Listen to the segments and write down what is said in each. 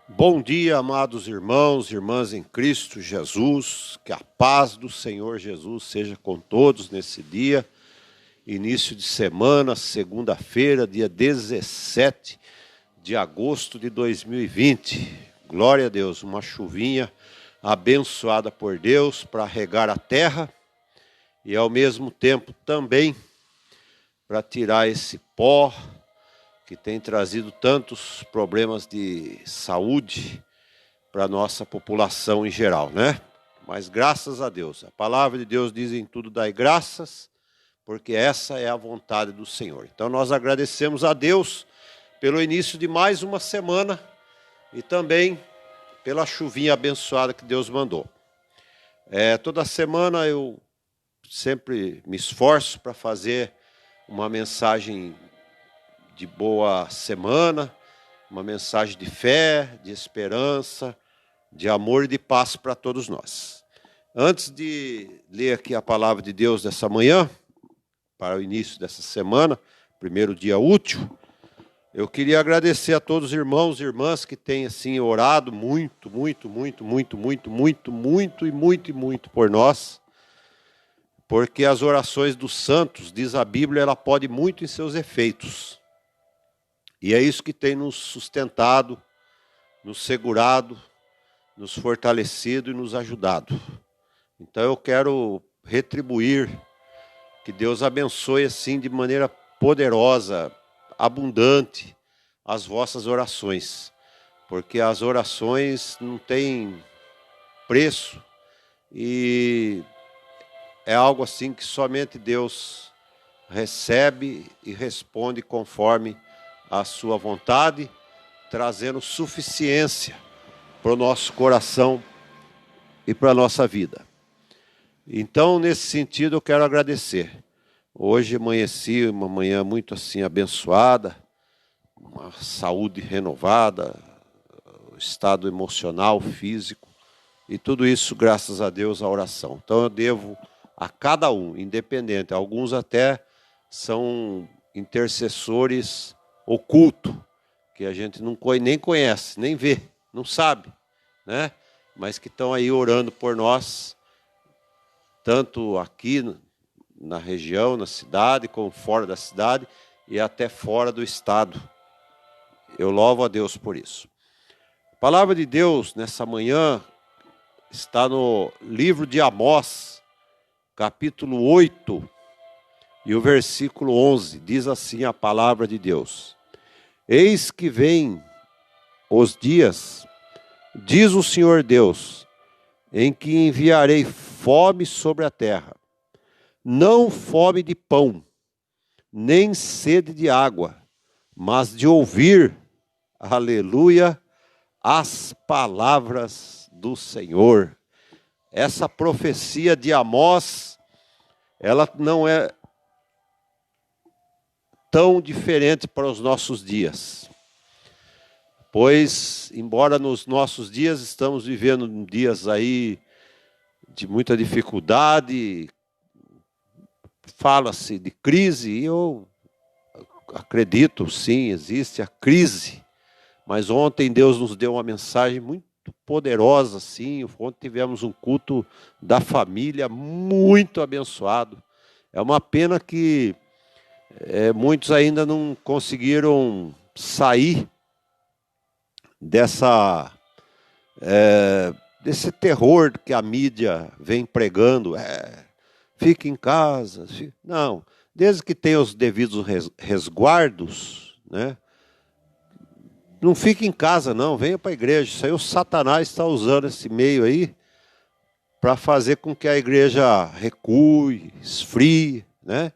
Bom dia, amados irmãos e irmãs em Cristo Jesus, que a paz do Senhor Jesus seja com todos nesse dia, início de semana, segunda-feira, dia 17 de agosto de 2020. Glória a Deus, uma chuvinha abençoada por Deus para regar a terra e ao mesmo tempo também para tirar esse pó que tem trazido tantos problemas de saúde para a nossa população em geral, né? Mas graças a Deus, a palavra de Deus diz: em tudo dai graças, porque essa é a vontade do Senhor. Então nós agradecemos a Deus pelo início de mais uma semana e também pela chuvinha abençoada que Deus mandou. Toda semana eu sempre me esforço para fazer uma mensagem de boa semana, uma mensagem de fé, de esperança, de amor e de paz para todos nós. Antes de ler aqui a palavra de Deus dessa manhã, para o início dessa semana, primeiro dia útil, eu queria agradecer a todos os irmãos e irmãs que têm assim orado muito por nós, porque as orações dos santos, diz a Bíblia, ela pode muito em seus efeitos. E é isso que tem nos sustentado, nos segurado, nos fortalecido e nos ajudado. Então eu quero retribuir, que Deus abençoe assim de maneira poderosa, abundante, as vossas orações. Porque as orações não têm preço e é algo assim que somente Deus recebe e responde conforme a sua vontade, trazendo suficiência para o nosso coração e para a nossa vida. Então, nesse sentido, eu quero agradecer. Hoje amanheci uma manhã muito assim abençoada, uma saúde renovada, estado emocional, físico, e tudo isso graças a Deus, à oração. Então eu devo a cada um, independente, alguns até são intercessores oculto, que a gente nem conhece, nem vê, não sabe, né? Mas que estão aí orando por nós, tanto aqui na região, na cidade, como fora da cidade e até fora do estado. Eu louvo a Deus por isso. A palavra de Deus nessa manhã está no livro de Amós, capítulo 8, e o versículo 11, diz assim a palavra de Deus: eis que vem os dias, diz o Senhor Deus, em que enviarei fome sobre a terra, não fome de pão, nem sede de água, mas de ouvir, aleluia, as palavras do Senhor. Essa profecia de Amós, ela não é tão diferente para os nossos dias. Pois, embora nos nossos dias estamos vivendo dias aí de muita dificuldade, fala-se de crise, e eu acredito, sim, existe a crise. Mas ontem Deus nos deu uma mensagem muito poderosa, sim. Ontem tivemos um culto da família muito abençoado. É uma pena que muitos ainda não conseguiram sair desse terror que a mídia vem pregando. Fique em casa. Não, desde que tenha os devidos resguardos, né? Não fique em casa, não, venha para a igreja. Isso aí o Satanás está usando esse meio aí para fazer com que a igreja recue, esfrie, né?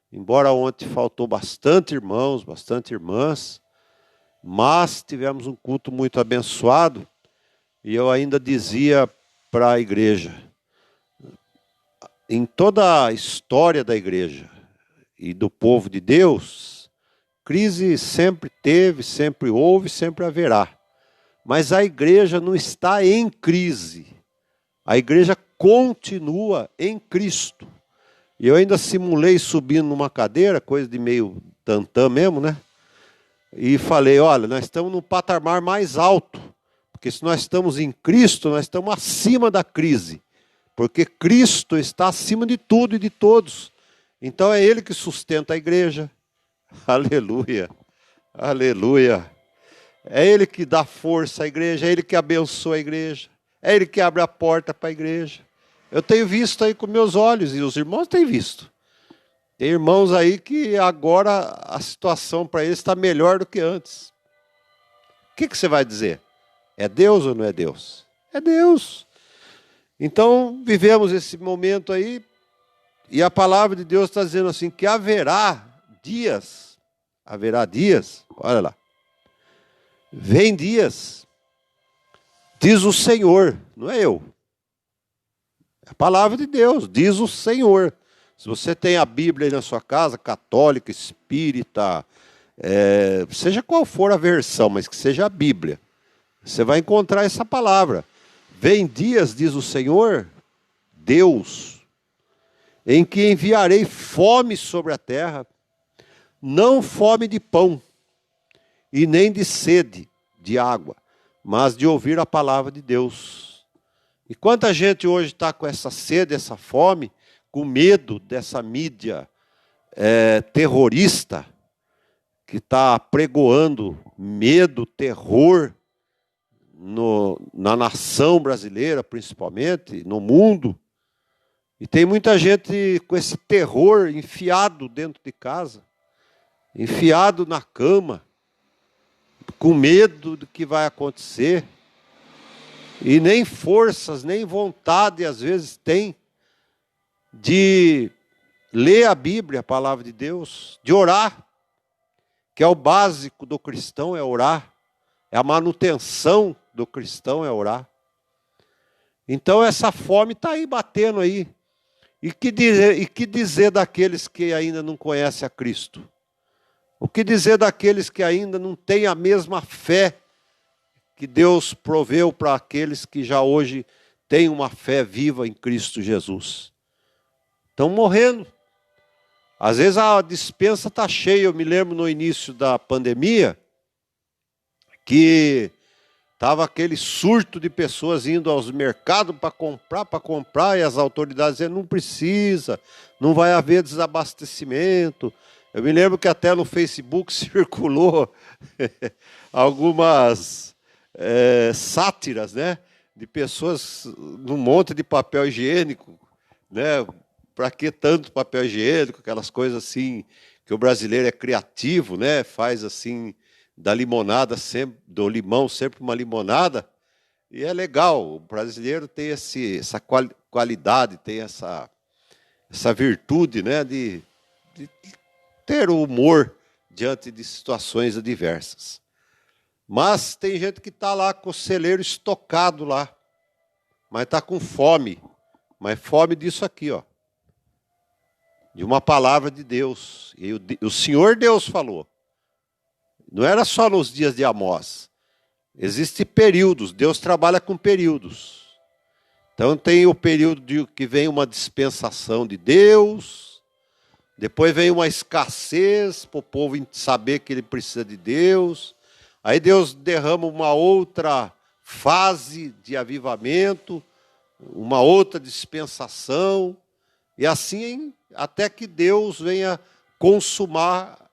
Embora ontem faltou bastante irmãos, bastante irmãs, mas tivemos um culto muito abençoado, e eu ainda dizia para a igreja, em toda a história da igreja e do povo de Deus, crise sempre teve, sempre houve, sempre haverá. Mas a igreja não está em crise, a igreja continua em Cristo. E eu ainda simulei subindo numa cadeira, coisa de meio tantã mesmo, né? E falei, olha, nós estamos num patamar mais alto. Porque se nós estamos em Cristo, nós estamos acima da crise. Porque Cristo está acima de tudo e de todos. Então é Ele que sustenta a igreja. Aleluia, aleluia. É Ele que dá força à igreja, é Ele que abençoa a igreja, é Ele que abre a porta para a igreja. Eu tenho visto aí com meus olhos, e os irmãos têm visto. Tem irmãos aí que agora a situação para eles está melhor do que antes. O que você vai dizer? É Deus ou não é Deus? É Deus. Então, vivemos esse momento aí, e a palavra de Deus está dizendo assim, que haverá dias, olha lá, vem dias, diz o Senhor, não é eu, é a palavra de Deus, diz o Senhor. Se você tem a Bíblia aí na sua casa, católica, espírita, seja qual for a versão, mas que seja a Bíblia, você vai encontrar essa palavra. Vem dias, diz o Senhor, Deus, em que enviarei fome sobre a terra, não fome de pão, e nem de sede de água, mas de ouvir a palavra de Deus. E quanta gente hoje está com essa sede, essa fome, com medo dessa mídia terrorista, que está pregoando medo, terror, na nação brasileira, principalmente, no mundo. E tem muita gente com esse terror enfiado dentro de casa, enfiado na cama, com medo do que vai acontecer. E nem forças, nem vontade, às vezes, tem de ler a Bíblia, a palavra de Deus, de orar, que é o básico do cristão, é orar. É a manutenção do cristão, é orar. Então essa fome está aí batendo aí. E que dizer daqueles que ainda não conhecem a Cristo? O que dizer daqueles que ainda não têm a mesma fé que Deus proveu para aqueles que já hoje têm uma fé viva em Cristo Jesus? Estão morrendo. Às vezes a despensa está cheia. Eu me lembro no início da pandemia, que estava aquele surto de pessoas indo aos mercados para comprar, e as autoridades dizendo, não precisa, não vai haver desabastecimento. Eu me lembro que até no Facebook circulou algumas sátiras, né, de pessoas num monte de papel higiênico, né, para que tanto papel higiênico, aquelas coisas assim, que o brasileiro é criativo, né, faz assim, da limonada sempre, do limão sempre uma limonada, e é legal, o brasileiro tem essa qualidade, tem essa virtude, né, de ter o humor diante de situações adversas. Mas tem gente que está lá com o celeiro estocado lá, mas está com fome, mas fome disso aqui, ó, de uma palavra de Deus, e o Senhor Deus falou. Não era só nos dias de Amós. Existem períodos, Deus trabalha com períodos. Então tem o período que vem uma dispensação de Deus, depois vem uma escassez para o povo saber que ele precisa de Deus. Aí Deus derrama uma outra fase de avivamento, uma outra dispensação, e assim até que Deus venha consumar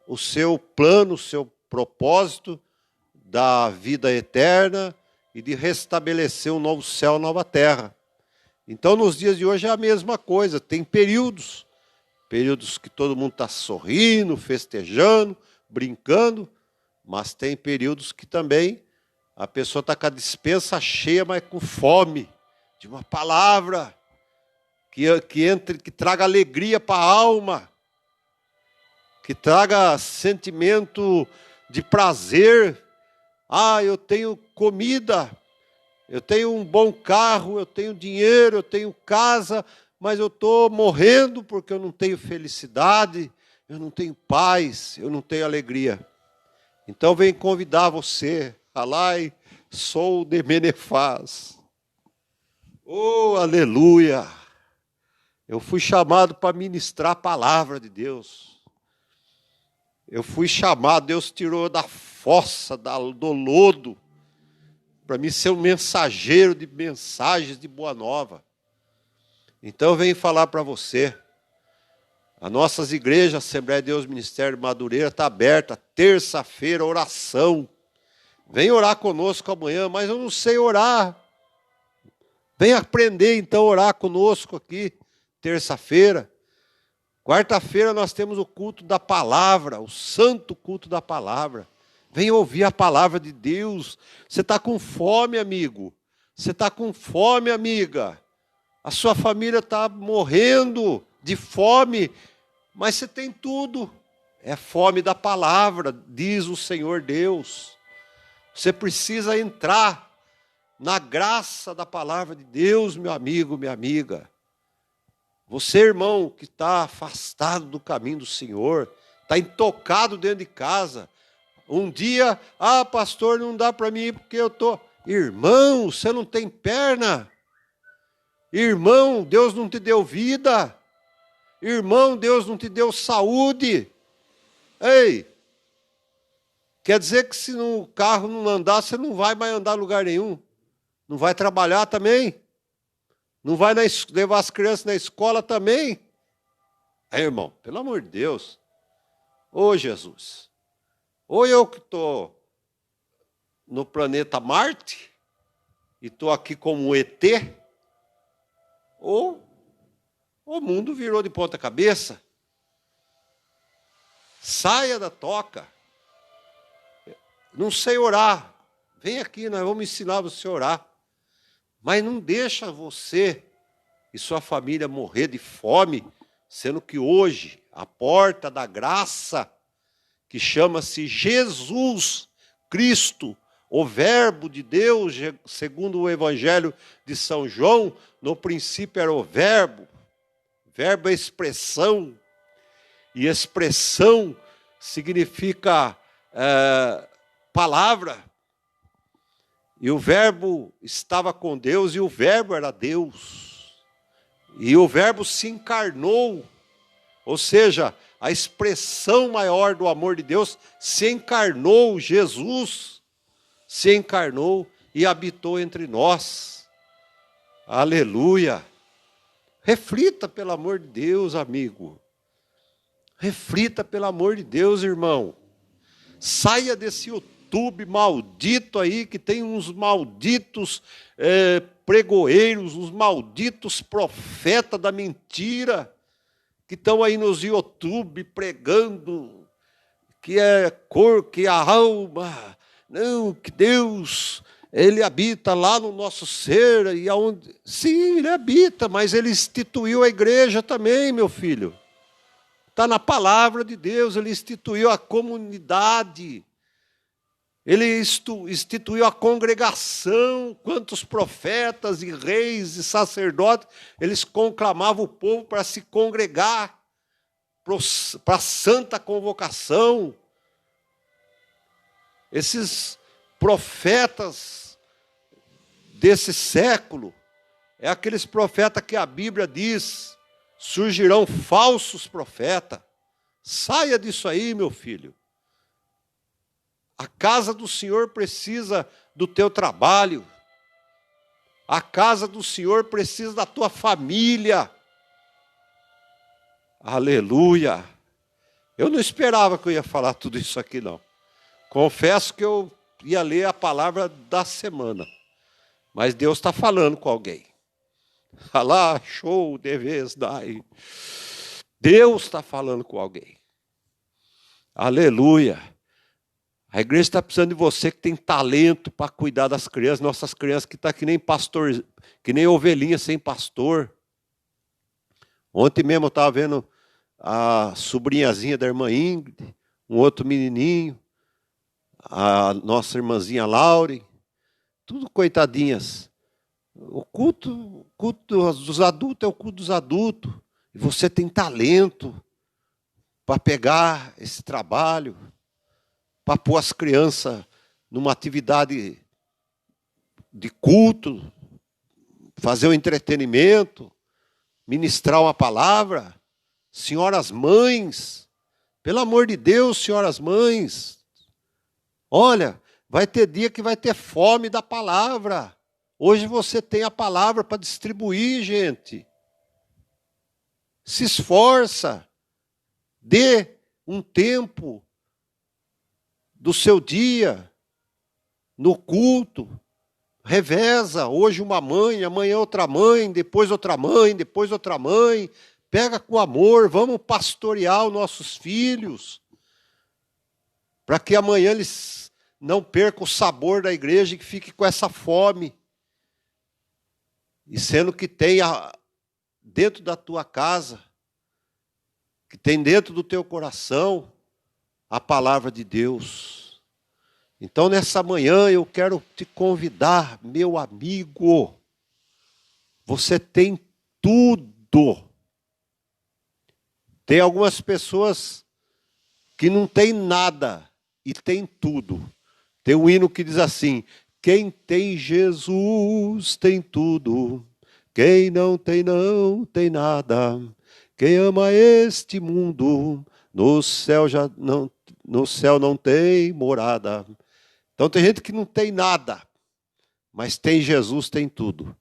o seu plano, o seu propósito da vida eterna e de restabelecer um novo céu, nova terra. Então, nos dias de hoje é a mesma coisa. Tem períodos que todo mundo está sorrindo, festejando, brincando, mas tem períodos que também a pessoa está com a despensa cheia, mas com fome de uma palavra que traga alegria para a alma, que traga sentimento de prazer. Ah, eu tenho comida, eu tenho um bom carro, eu tenho dinheiro, eu tenho casa, mas eu estou morrendo porque eu não tenho felicidade, eu não tenho paz, eu não tenho alegria. Então venho convidar você, Alai, sou de Menefaz. Oh, aleluia! Eu fui chamado para ministrar a palavra de Deus. Eu fui chamado, Deus tirou da fossa, do lodo, para mim ser um mensageiro de mensagens de boa nova. Então eu venho falar para você, as nossas igrejas, Assembleia de Deus Ministério de Madureira, está aberta, terça-feira, oração. Vem orar conosco amanhã, mas eu não sei orar. Vem aprender então a orar conosco aqui, terça-feira. Quarta-feira nós temos o culto da palavra, o santo culto da palavra. Vem ouvir a palavra de Deus. Você está com fome, amigo. Você está com fome, amiga. A sua família está morrendo de fome, mas você tem tudo. É fome da palavra, diz o Senhor Deus. Você precisa entrar na graça da palavra de Deus, meu amigo, minha amiga. Você, irmão, que está afastado do caminho do Senhor, está intocado dentro de casa. Um dia, pastor, não dá para mim ir porque eu estou... Irmão, você não tem perna. Irmão, Deus não te deu vida. Irmão, Deus não te deu saúde. Ei, quer dizer que se o carro não andar, você não vai mais andar em lugar nenhum. Não vai trabalhar também. Não vai levar as crianças na escola também. Irmão, pelo amor de Deus. Ô Jesus. Ou eu que estou no planeta Marte e estou aqui como um ET, ou o mundo virou de ponta cabeça. Saia da toca. Não sei orar. Vem aqui, nós vamos ensinar você a orar. Mas não deixa você e sua família morrer de fome, sendo que hoje a porta da graça, que chama-se Jesus Cristo, o Verbo de Deus, segundo o Evangelho de São João, no princípio era o Verbo. Verbo é expressão, e expressão significa palavra. E o Verbo estava com Deus, e o Verbo era Deus. E o Verbo se encarnou, ou seja, a expressão maior do amor de Deus se encarnou, Jesus se encarnou e habitou entre nós. Aleluia! Reflita, pelo amor de Deus, amigo. Reflita, pelo amor de Deus, irmão. Saia desse YouTube maldito aí, que tem uns malditos pregoeiros, uns malditos profetas da mentira, que estão aí nos YouTube pregando que é cor, que é a alma, não, que Deus, Ele habita lá no nosso ser, e aonde... Sim, Ele habita, mas Ele instituiu a igreja também, meu filho. Está na palavra de Deus, Ele instituiu a comunidade, Ele instituiu a congregação. Quantos profetas e reis e sacerdotes, eles conclamavam o povo para se congregar, para a santa convocação. Esses profetas desse século, é aqueles profetas que a Bíblia diz, surgirão falsos profetas. Saia disso aí, meu filho. A casa do Senhor precisa do teu trabalho. A casa do Senhor precisa da tua família. Aleluia. Eu não esperava que eu ia falar tudo isso aqui, não. Confesso que eu ia ler a palavra da semana. Mas Deus está falando com alguém. Alá, show, deves dai. Deus está falando com alguém. Aleluia. A igreja está precisando de você que tem talento para cuidar das crianças. Nossas crianças que estão que nem pastor, que nem ovelhinha sem pastor. Ontem mesmo eu estava vendo a sobrinhazinha da irmã Ingrid, um outro menininho, a nossa irmãzinha Laure, tudo coitadinhas. O culto dos adultos é o culto dos adultos. E você tem talento para pegar esse trabalho, para pôr as crianças numa atividade de culto, fazer o entretenimento, ministrar uma palavra. Senhoras mães, pelo amor de Deus, senhoras mães, olha, Vai ter dia que vai ter fome da palavra. Hoje você tem a palavra para distribuir, gente. Se esforça. Dê um tempo do seu dia no culto. Reveza. Hoje uma mãe, amanhã outra mãe, depois outra mãe, depois outra mãe. Pega com amor. Vamos pastorear os nossos filhos. Para que amanhã eles não percam o sabor da igreja e que fiquem com essa fome. E sendo que tem dentro da tua casa, que tem dentro do teu coração, a palavra de Deus. Então, nessa manhã, eu quero te convidar, meu amigo. Você tem tudo. Tem algumas pessoas que não têm nada e tem tudo. Tem um hino que diz assim: quem tem Jesus tem tudo, quem não tem nada. Quem ama este mundo, no céu não tem morada. Então tem gente que não tem nada, mas tem Jesus, tem tudo.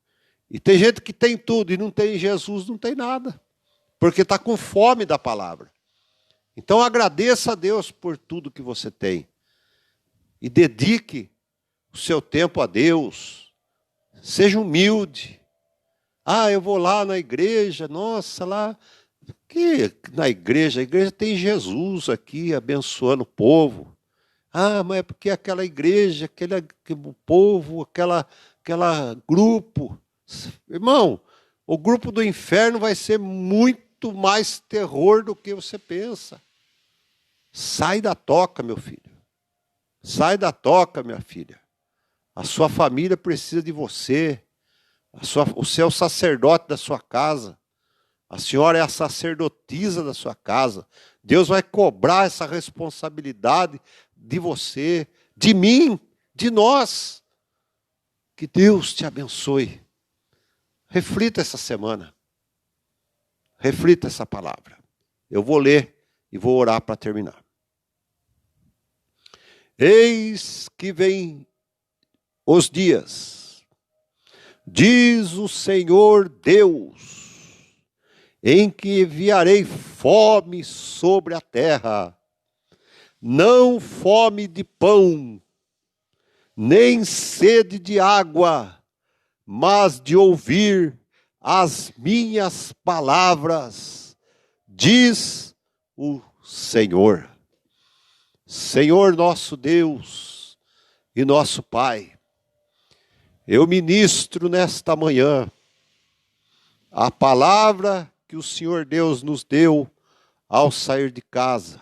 E tem gente que tem tudo e não tem Jesus, não tem nada, porque está com fome da palavra. Então agradeça a Deus por tudo que você tem. E dedique o seu tempo a Deus. Seja humilde. Ah, eu vou lá na igreja, nossa, lá... Que na igreja, a igreja tem Jesus aqui abençoando o povo. Ah, mas é porque aquela igreja, aquele povo, aquela grupo. Irmão, o grupo do inferno vai ser muito mais terror do que você pensa. Sai da toca, meu filho. Sai da toca, minha filha. A sua família precisa de você. O seu sacerdote da sua casa. A senhora é a sacerdotisa da sua casa. Deus vai cobrar essa responsabilidade de você, de mim, de nós. Que Deus te abençoe. Reflita essa semana. Reflita essa palavra. Eu vou ler e vou orar para terminar. Eis que vem os dias, diz o Senhor Deus, em que enviarei fome sobre a terra, não fome de pão, nem sede de água, mas de ouvir as minhas palavras, diz o Senhor. Senhor nosso Deus e nosso Pai, eu ministro nesta manhã a palavra que o Senhor Deus nos deu ao sair de casa.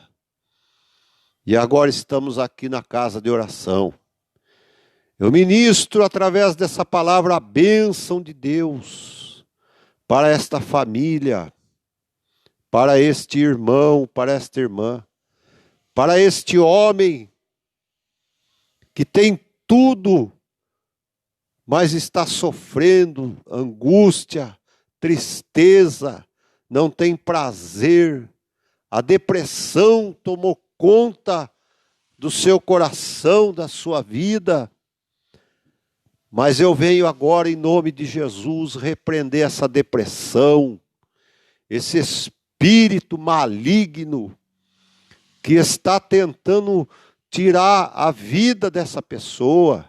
E agora estamos aqui na casa de oração. Eu ministro através dessa palavra a bênção de Deus para esta família, para este irmão, para esta irmã, para este homem que tem tudo, mas está sofrendo angústia, tristeza, não tem prazer, a depressão tomou conta do seu coração, da sua vida. Mas eu venho agora, em nome de Jesus, repreender essa depressão, esse espírito maligno que está tentando tirar a vida dessa pessoa.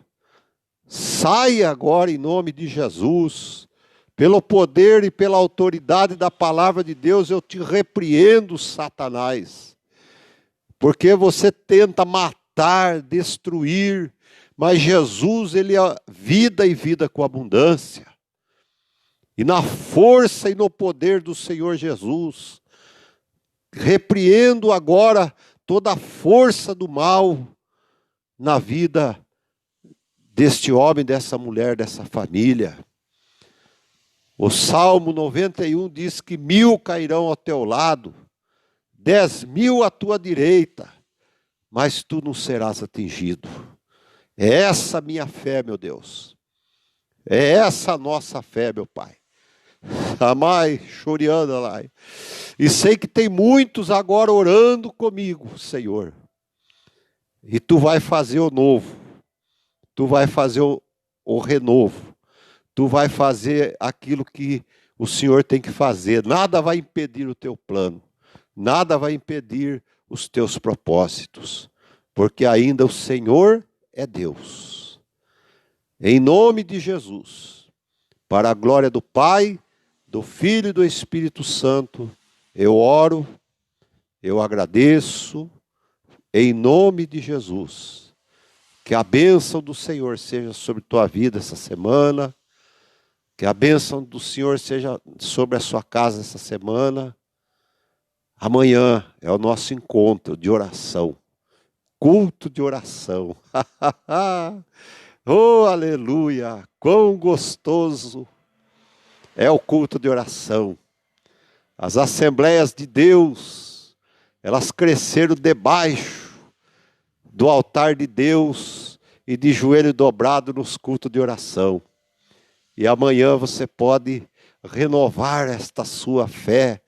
Saia agora, em nome de Jesus. Pelo poder e pela autoridade da palavra de Deus, eu te repreendo, Satanás. Porque você tenta matar, destruir, mas Jesus, ele é vida e vida com abundância. E na força e no poder do Senhor Jesus, repreendo agora toda a força do mal na vida deste homem, dessa mulher, dessa família. O Salmo 91 diz que 1000 cairão ao teu lado, 10.000 à tua direita, mas tu não serás atingido. É essa a minha fé, meu Deus. É essa a nossa fé, meu Pai. Amai, choriando lá. E sei que tem muitos agora orando comigo, Senhor. E tu vai fazer o novo. tu vai fazer o renovo, tu vai fazer aquilo que o Senhor tem que fazer. Nada vai impedir o teu plano, nada vai impedir os teus propósitos, porque ainda o Senhor é Deus. Em nome de Jesus, para a glória do Pai, do Filho e do Espírito Santo, eu oro, eu agradeço, em nome de Jesus. Que a bênção do Senhor seja sobre tua vida essa semana, que a bênção do Senhor seja sobre a sua casa essa semana. Amanhã é o nosso encontro de oração, culto de oração. Oh, aleluia! Quão gostoso é o culto de oração. As assembleias de Deus, elas cresceram debaixo do altar de Deus e de joelho dobrado nos cultos de oração. E amanhã você pode renovar esta sua fé,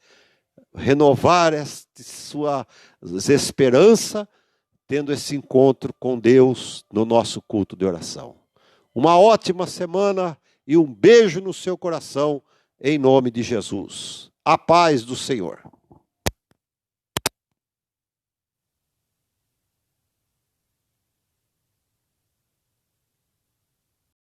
renovar esta sua esperança, tendo esse encontro com Deus no nosso culto de oração. Uma ótima semana e um beijo no seu coração, em nome de Jesus. A paz do Senhor.